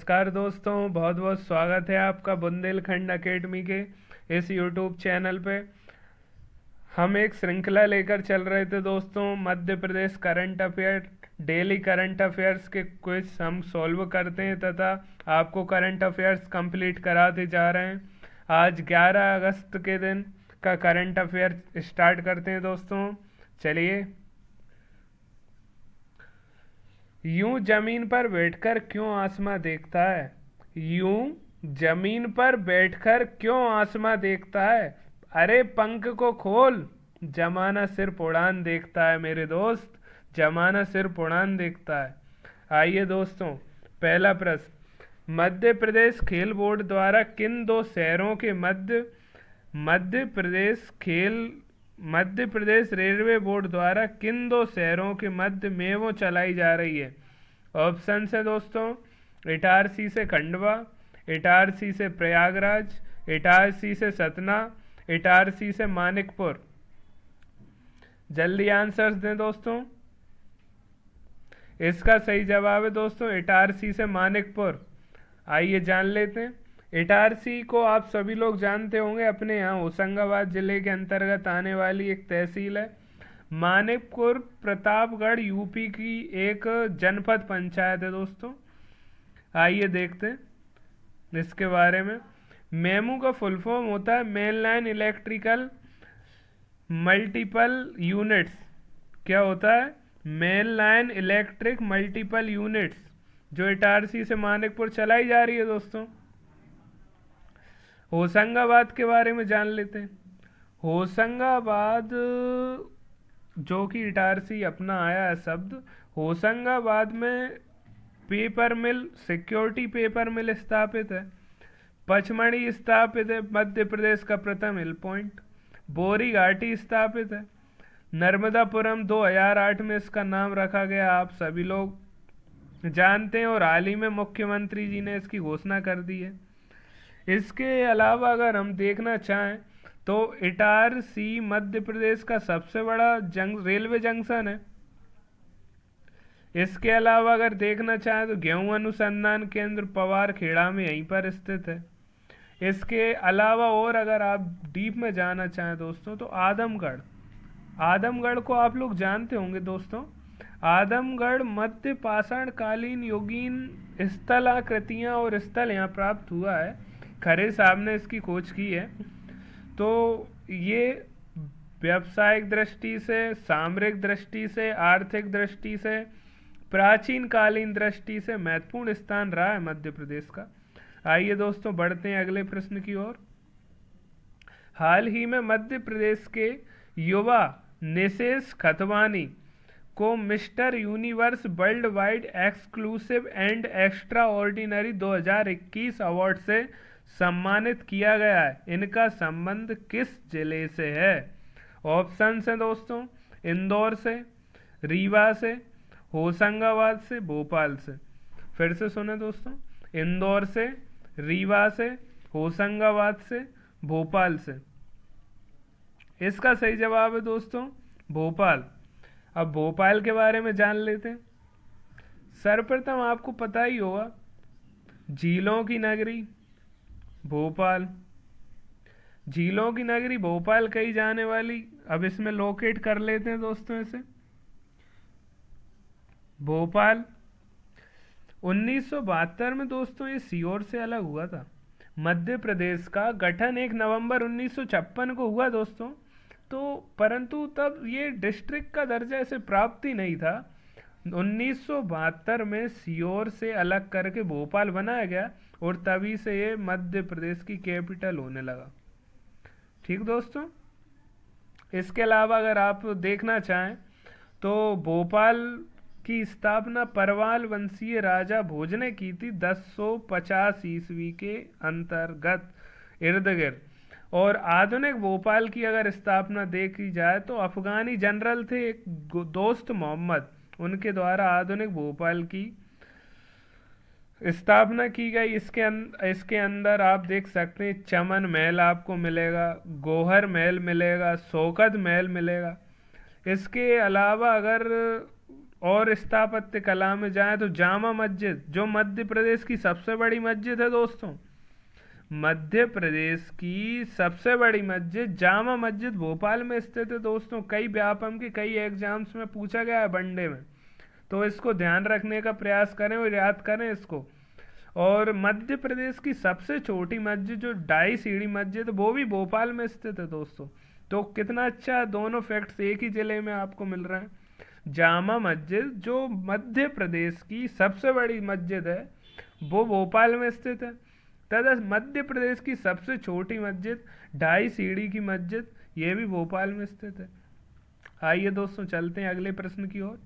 नमस्कार दोस्तों, बहुत बहुत स्वागत है आपका बुंदेलखंड एकेडमी के इस यूट्यूब चैनल पे। हम एक श्रृंखला लेकर चल रहे थे दोस्तों, Madhya Pradesh current affair. Daily current affairs के क्विज हम सॉल्व करते हैं तथा आपको करंट अफेयर्स कंप्लीट कराते जा रहे हैं। आज 11 अगस्त के दिन का करंट अफेयर स्टार्ट करते हैं दोस्तों। चलिए। यूं जमीन पर बैठकर क्यों आसमां देखता है? यूं जमीन पर बैठकर क्यों आसमां देखता है? अरे पंख को खोल, जमाना सिर्फ उड़ान देखता है मेरे दोस्त, जमाना सिर्फ उड़ान देखता है। आइए दोस्तों, पहला प्रश्न, मध्य प्रदेश खेल बोर्ड द्वारा किन दो शहरों के मध्य प्रदेश रेलवे बोर्ड द्वारा किन दो शहरों के मध्य मेमो चलाई जा रही है? ऑप्शन है दोस्तों, इटारसी से खंडवा, इटारसी से प्रयागराज, इटारसी से सतना, इटारसी से मानिकपुर। जल्दी आंसर्स दें दोस्तों। इसका सही जवाब है दोस्तों इटारसी से मानिकपुर। आइए जान लेते हैं। इटारसी को आप सभी लोग जानते होंगे, अपने यहाँ होशंगाबाद जिले के अंतर्गत आने वाली एक तहसील है। मानिकपुर प्रतापगढ़ यूपी की एक जनपद पंचायत है दोस्तों। आइए देखते हैं इसके बारे में। मेमू का फुल फॉर्म होता है main line electrical multiple units. क्या होता है? Main line electric multiple units, जो इटारसी से मानिकपुर चलाई जा रही है दोस्तों। होशंगाबाद के बारे में जान लेते हैं। होशंगाबाद, जो कि इटारसी अपना आया है शब्द, होशंगाबाद में पेपर मिल, सिक्योरिटी पेपर मिल स्थापित है। पचमढ़ी स्थापित है, मध्य प्रदेश का प्रथम हिल पॉइंट। बोरी घाटी स्थापित है। नर्मदापुरम 2008 में इसका नाम रखा गया, आप सभी लोग जानते हैं, और हाल ही में मुख्यमंत्री जी ने इसकी घोषणा कर दी है। इसके अलावा अगर हम देखना चाहें तो इटारसी मध्य प्रदेश का सबसे बड़ा रेलवे जंक्शन है। इसके अलावा अगर देखना चाहें तो गेहूं अनुसंधान केंद्र पवार खेड़ा में यहीं पर स्थित है। इसके अलावा और अगर आप डीप में जाना चाहें दोस्तों तो आदमगढ़ को आप लोग जानते होंगे दोस्तों। आदमगढ़ मध्य पाषाण कालीन युगीन स्थल आकृतियां और स्थल यहाँ प्राप्त हुआ है। खरे साहब ने इसकी खोज की है। तो ये व्यावसायिक दृष्टि से, सामरिक दृष्टि से, आर्थिक दृष्टि से, प्राचीन कालीन दृष्टि से महत्वपूर्ण स्थान रहा है मध्य प्रदेश का। आइए दोस्तों बढ़ते हैं अगले प्रश्न की ओर। हाल ही में मध्य प्रदेश के युवा निशेष खतवानी को mister universe world wide exclusive and extra ordinary 2021 award से सम्मानित किया गया है। इनका संबंध किस जिले से है? ऑप्शन है दोस्तों, इंदौर से, रीवा से, होशंगाबाद से, भोपाल से। फिर से सुने दोस्तों, इंदौर से, रीवा से, होशंगाबाद से, भोपाल से। इसका सही जवाब है दोस्तों भोपाल। अब भोपाल के बारे में जान लेते हैं। सर्वप्रथम आपको पता ही होगा, झीलों की नगरी भोपाल। झीलों की नगरी भोपाल कही जाने वाली, अब इसमें लोकेट कर लेते हैं दोस्तों इसे। भोपाल 1972 में दोस्तों ये सीहोर से अलग हुआ था। मध्य प्रदेश का गठन 1 नवंबर 1956 को हुआ दोस्तों। तो परंतु तब ये डिस्ट्रिक्ट का दर्जा इसे प्राप्त ही नहीं था। 1972 में सीहोर से अलग करके भोपाल बनाया गया और तभी से ये मध्य प्रदेश की कैपिटल होने लगा। ठीक दोस्तों। इसके अलावा अगर आप देखना चाहें तो भोपाल की स्थापना परवाल वंशीय राजा भोज ने की थी 1050 ईस्वी के अंतर्गत इर्द गिर्द। और आधुनिक भोपाल की अगर स्थापना देखी जाए तो अफगानी जनरल थे एक दोस्त मोहम्मद, उनके द्वारा आधुनिक भोपाल की स्थापना की गई। इसके अंदर आप देख सकते हैं चमन महल आपको मिलेगा, गौहर महल मिलेगा, शौकत महल मिलेगा। इसके अलावा अगर और स्थापत्य कला में जाए तो जामा मस्जिद जो मध्य प्रदेश की सबसे बड़ी मस्जिद है दोस्तों, मध्य प्रदेश की सबसे बड़ी मस्जिद जामा मस्जिद भोपाल में स्थित है दोस्तों। कई व्यापम के कई एग्जाम्स में पूछा गया है वनडे में, तो इसको ध्यान रखने का प्रयास करें और याद करें इसको। और मध्य प्रदेश की सबसे छोटी मस्जिद जो ढाई सीढ़ी मस्जिद वो भी भोपाल में स्थित है दोस्तों। तो कितना अच्छा, दोनों फैक्ट्स एक ही जिले में आपको मिल रहे हैं। जामा मस्जिद जो मध्य प्रदेश की सबसे बड़ी मस्जिद है वो भोपाल में स्थित है, तथा मध्य प्रदेश की सबसे छोटी मस्जिद ढाई सीढ़ी की मस्जिद ये भी भोपाल में स्थित है। आइए दोस्तों चलते हैं अगले प्रश्न की ओर।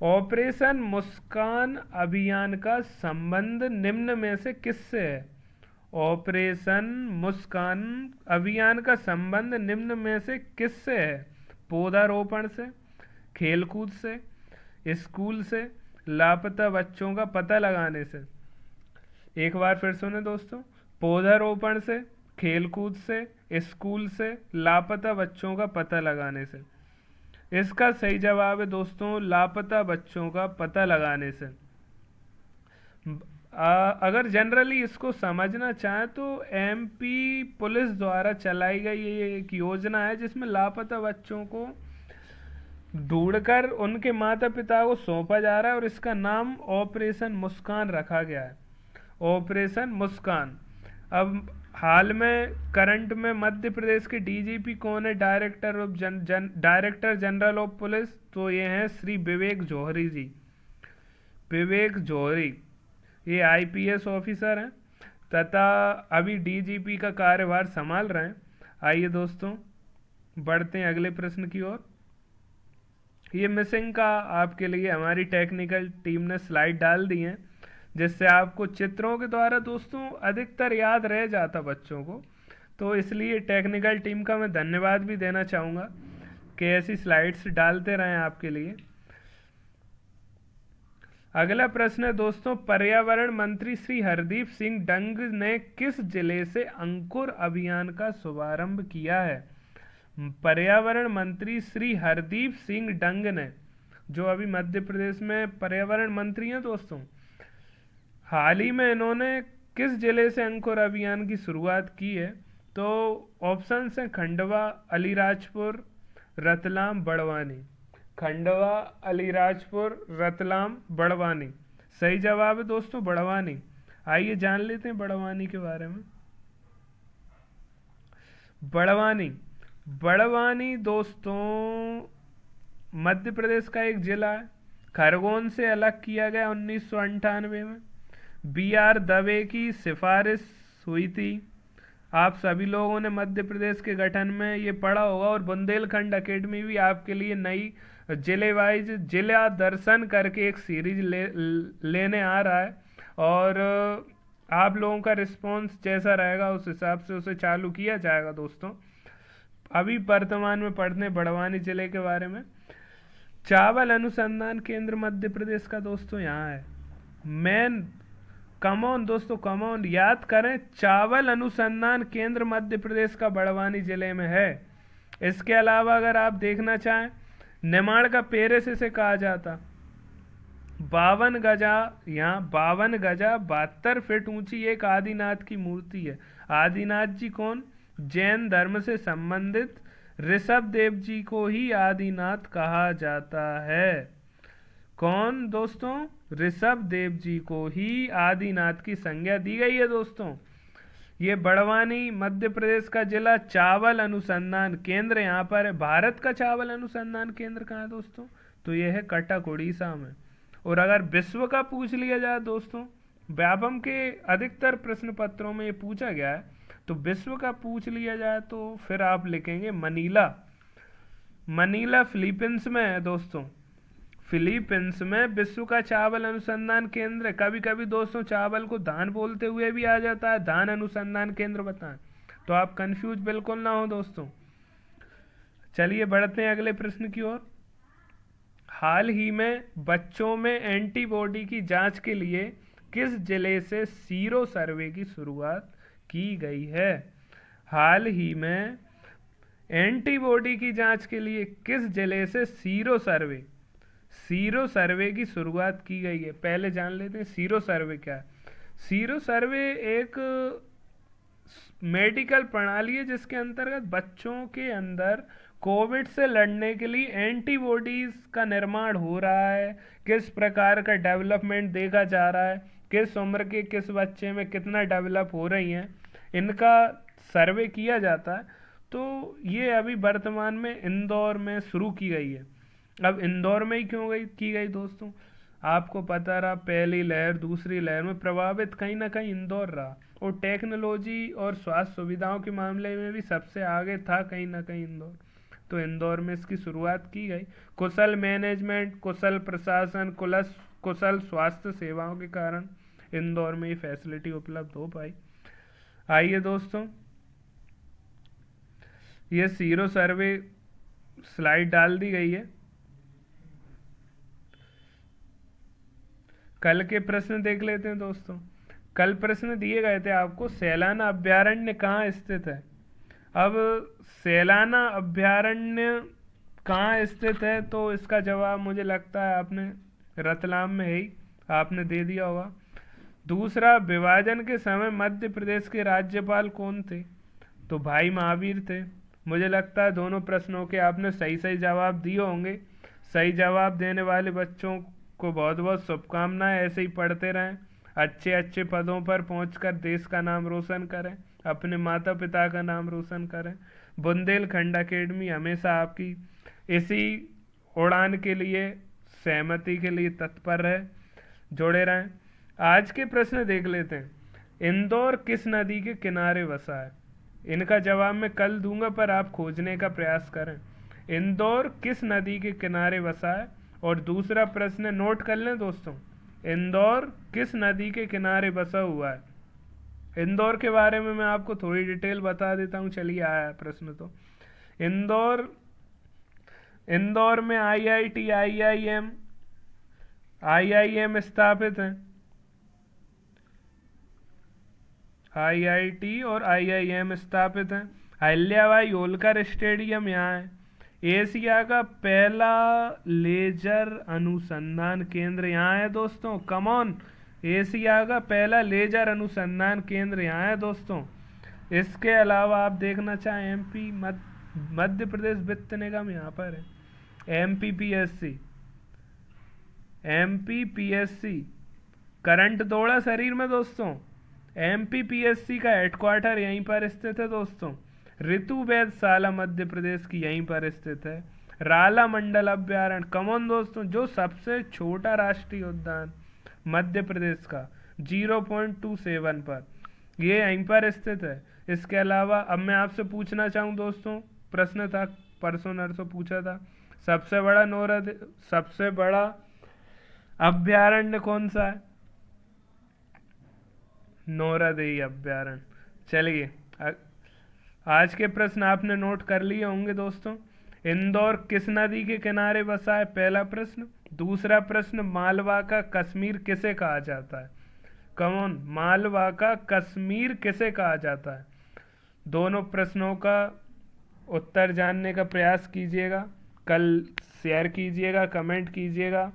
ऑपरेशन मुस्कान अभियान का संबंध निम्न में से किससे है? ऑपरेशन मुस्कान अभियान का संबंध निम्न में से किससे है? पौधारोपण से, खेलकूद से, स्कूल से, लापता बच्चों का पता लगाने से। एक बार फिर सुने दोस्तों, पौधारोपण से, खेलकूद से, स्कूल से, लापता बच्चों का पता लगाने से। इसका सही जवाब है दोस्तों लापता बच्चों का पता लगाने से। अगर जनरली इसको समझना चाहें तो एमपी पुलिस द्वारा चलाई गई ये एक योजना है जिसमें लापता बच्चों को ढूंढकर उनके माता पिता को सौंपा जा रहा है और इसका नाम ऑपरेशन मुस्कान रखा गया है। ऑपरेशन मुस्कान। अब हाल में करंट में मध्य प्रदेश के डीजीपी कौन है? डायरेक्टर जनरल ऑफ पुलिस, तो ये हैं श्री विवेक जौहरी जी। विवेक जौहरी ये आईपीएस ऑफिसर हैं तथा अभी डीजीपी का कार्यभार संभाल रहे हैं। आइए दोस्तों बढ़ते हैं अगले प्रश्न की ओर। ये मिसिंग का आपके लिए हमारी टेक्निकल टीम ने स्लाइड डाल दी है जिससे आपको चित्रों के द्वारा दोस्तों अधिकतर याद रह जाता बच्चों को, तो इसलिए टेक्निकल टीम का मैं धन्यवाद भी देना चाहूँगा कि ऐसी स्लाइड्स डालते रहें आपके लिए। अगला प्रश्न है दोस्तों, पर्यावरण मंत्री श्री हरदीप सिंह डंग ने किस जिले से अंकुर अभियान का शुभारंभ किया है? पर्यावरण मंत्री श्री हरदीप सिंह डंग ने, जो अभी मध्य प्रदेश में पर्यावरण मंत्री हैं दोस्तों, हाल ही में इन्होंने किस जिले से अंकुर अभियान की शुरुआत की है? तो ऑप्शन है खंडवा, अलीराजपुर, रतलाम, बड़वानी। खंडवा, अलीराजपुर, रतलाम, बड़वानी। सही जवाब है दोस्तों बड़वानी। आइए जान लेते हैं बड़वानी के बारे में। बड़वानी, बड़वानी दोस्तों मध्य प्रदेश का एक जिला है। खरगोन से अलग किया गया 1998 में। बी.आर. दवे की सिफारिश हुई थी। आप सभी लोगों ने मध्य प्रदेश के गठन में ये पढ़ा होगा और बुंदेलखंड एकेडमी भी आपके लिए नई जिले वाइज जिला दर्शन करके एक सीरीज लेने आ रहा है और आप लोगों का रिस्पांस जैसा रहेगा उस हिसाब से उसे चालू किया जाएगा दोस्तों। अभी वर्तमान में पढ़ने बड़वानी जिले के बारे में। चावल अनुसंधान केंद्र मध्य प्रदेश का दोस्तों यहाँ है। मेन कमॉन दोस्तों, कमॉन याद करें, चावल अनुसंधान केंद्र मध्य प्रदेश का बड़वानी जिले में है। इसके अलावा अगर आप देखना चाहें, निमाड़ का पेरिस इसे कहा जाता। 52 गजा, यहाँ 52 गजा 72 फीट ऊंची एक आदिनाथ की मूर्ति है। आदिनाथ जी कौन? जैन धर्म से संबंधित ऋषभ देव जी को ही आदिनाथ कहा जाता है। कौन दोस्तों? ऋषभ देव जी को ही आदिनाथ की संज्ञा दी गई है दोस्तों। ये बड़वानी मध्य प्रदेश का जिला चावल अनुसंधान केंद्र यहाँ पर है। भारत का चावल अनुसंधान केंद्र कहाँ है दोस्तों? तो यह है कटक उड़ीसा में। और अगर विश्व का पूछ लिया जाए दोस्तों, व्यापम के अधिकतर प्रश्न पत्रों में ये पूछा गया है, तो विश्व का पूछ लिया जाए तो फिर आप लिखेंगे मनीला। मनीला फिलीपींस में है दोस्तों। फिलीपींस में विश्व का चावल अनुसंधान केंद्र। कभी कभी दोस्तों चावल को धान बोलते हुए भी आ जाता है, धान अनुसंधान केंद्र बताएं, तो आप कंफ्यूज बिल्कुल ना हो दोस्तों। चलिए बढ़ते हैं अगले प्रश्न की ओर। हाल ही में बच्चों में एंटीबॉडी की जांच के लिए किस जिले से सीरो सर्वे की शुरुआत की गई है? हाल ही में एंटीबॉडी की जांच के लिए किस जिले से सीरो सर्वे सीरो सर्वे की शुरुआत की गई है। पहले जान लेते हैं सीरो सर्वे क्या है। सीरो सर्वे एक मेडिकल प्रणाली है जिसके अंतर्गत बच्चों के अंदर कोविड से लड़ने के लिए एंटीबॉडीज का निर्माण हो रहा है, किस प्रकार का डेवलपमेंट देखा जा रहा है, किस उम्र के किस बच्चे में कितना डेवलप हो रही हैं, इनका सर्वे किया जाता है। तो ये अभी वर्तमान में इंदौर में शुरू की गई है। अब इंदौर में ही क्यों की गई दोस्तों, आपको पता रहा पहली लहर दूसरी लहर में प्रभावित कहीं ना कहीं इंदौर रहा, और टेक्नोलॉजी और स्वास्थ्य सुविधाओं के मामले में भी सबसे आगे था कहीं ना कहीं इंदौर। तो इंदौर में इसकी शुरुआत की गई। कुशल मैनेजमेंट, कुशल प्रशासन, कुशल स्वास्थ्य सेवाओं के कारण इंदौर में ये फैसिलिटी उपलब्ध हो पाई। आइए दोस्तों, ये सीरो सर्वे स्लाइड डाल दी गई है। कल के प्रश्न देख लेते हैं दोस्तों। कल प्रश्न दिए गए थे आपको, सैलाना अभ्यारण्य कहाँ स्थित है। अब सैलाना अभ्यारण्य कहाँ स्थित है, तो इसका जवाब मुझे लगता है आपने रतलाम में ही आपने दे दिया होगा। दूसरा, विभाजन के समय मध्य प्रदेश के राज्यपाल कौन थे, तो भाई महावीर थे। मुझे लगता है दोनों प्रश्नों के आपने सही सही जवाब दिए होंगे। सही जवाब देने वाले बच्चों को बहुत बहुत शुभकामनाएं। ऐसे ही पढ़ते रहें, अच्छे अच्छे पदों पर पहुंचकर देश का नाम रोशन करें, अपने माता पिता का नाम रोशन करें। बुंदेलखंड एकेडमी हमेशा आपकी इसी उड़ान के लिए, सहमति के लिए तत्पर है। जुड़े रहें। आज के प्रश्न देख लेते हैं। इंदौर किस नदी के किनारे बसा है। इनका जवाब मैं कल दूंगा, पर आप खोजने का प्रयास करें। इंदौर किस नदी के किनारे बसा है। और दूसरा प्रश्न नोट कर लें दोस्तों, इंदौर किस नदी के किनारे बसा हुआ है। इंदौर के बारे में मैं आपको थोड़ी डिटेल बता देता हूँ। चलिए आया प्रश्न तो। इंदौर में आईआईटी, आईआईएम स्थापित हैं। आईआईटी और आईआईएम स्थापित हैं। अहिल्याबाई होलकर स्टेडियम यहाँ है। एशिया का पहला लेजर अनुसंधान केंद्र यहाँ है दोस्तों। कम ऑन, एशिया का पहला लेजर अनुसंधान केंद्र यहाँ है दोस्तों। इसके अलावा आप देखना चाहें एमपी मध्य प्रदेश वित्त निगम यहाँ पर है। एमपीपीएससी करंट दौड़ा शरीर में दोस्तों। एमपीपीएससी का हेडक्वार्टर यहीं पर स्थित है दोस्तों। ऋतु वेधशाला मध्य प्रदेश की यहीं पर स्थित है। राला मंडल अभ्यारण्य, कमॉन दोस्तों, जो सबसे छोटा राष्ट्रीय उद्यान मध्य प्रदेश का 0.27 पर, ये यहीं पर स्थित है। इसके अलावा अब मैं आपसे पूछना चाहूँ दोस्तों, प्रश्न था परसों नरसों पूछा था, सबसे बड़ा अभ्यारण्य कौन सा है। नौरादेई अभ्यारण्य। चलिए, आज के प्रश्न आपने नोट कर लिए होंगे दोस्तों। इंदौर किस नदी के किनारे बसा है, पहला प्रश्न। दूसरा प्रश्न, मालवा का कश्मीर किसे कहा जाता है। कमॉन, मालवा का कश्मीर किसे कहा जाता है। दोनों प्रश्नों का उत्तर जानने का प्रयास कीजिएगा, कल शेयर कीजिएगा, कमेंट कीजिएगा।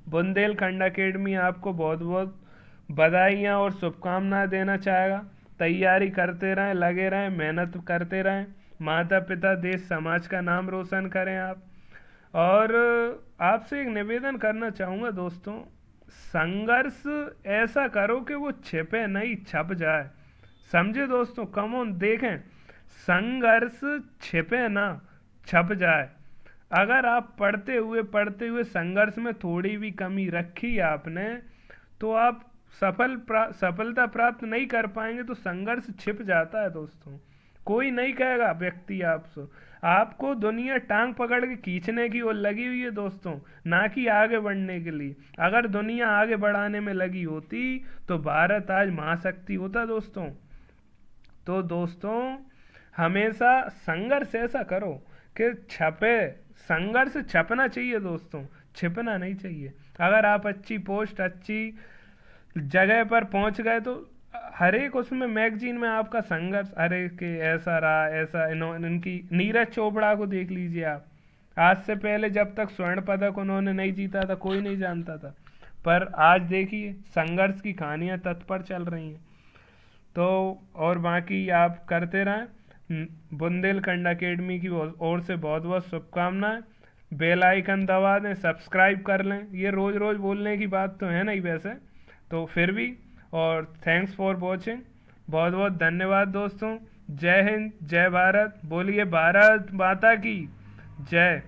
बुंदेलखंड एकेडमी आपको बहुत बहुत बधाइयाँ और शुभकामनाएं देना चाहेगा। तैयारी करते रहें, लगे रहें, मेहनत करते रहें। माता पिता देश समाज का नाम रोशन करें आप। और आपसे एक निवेदन करना चाहूँगा दोस्तों, संघर्ष ऐसा करो कि वो छिपे नहीं, छप जाए। समझे दोस्तों, कम ऑन देखें, संघर्ष छिपे ना, छप जाए। अगर आप पढ़ते हुए संघर्ष में थोड़ी भी कमी रखी आपने, तो आप सफलता प्राप्त नहीं कर पाएंगे। तो संघर्ष छिप जाता है दोस्तों। कोई नहीं कहेगा व्यक्ति आपको दुनिया टांग पकड़ के खींचने की ओर लगी हुई है दोस्तों, ना कि आगे बढ़ने के लिए। अगर दुनिया आगे बढ़ाने में लगी होती तो भारत आज महाशक्ति होता दोस्तों। तो दोस्तों, हमेशा संघर्ष ऐसा करो कि छपे। संघर्ष छपना चाहिए दोस्तों, छिपना नहीं चाहिए। अगर आप अच्छी पोस्ट, अच्छी जगह पर पहुंच गए तो हर एक उसमें मैगजीन में आपका संघर्ष, अरे कि ऐसा रहा, ऐसा इनकी नीरज चोपड़ा को देख लीजिए आप। आज से पहले जब तक स्वर्ण पदक उन्होंने नहीं जीता था कोई नहीं जानता था, पर आज देखिए संघर्ष की कहानियां तत्पर चल रही हैं। तो और बाकी आप करते रहें। बुंदेलखंड एकेडमी की ओर से बहुत बहुत शुभकामनाएं। बेल आइकन दबा दें, सब्सक्राइब कर लें। ये रोज़ रोज़ बोलने की बात तो है नहीं वैसे, तो फिर भी। और थैंक्स फॉर वॉचिंग, बहुत बहुत धन्यवाद दोस्तों। जय हिंद, जय भारत। बोलिए भारत माता की जय।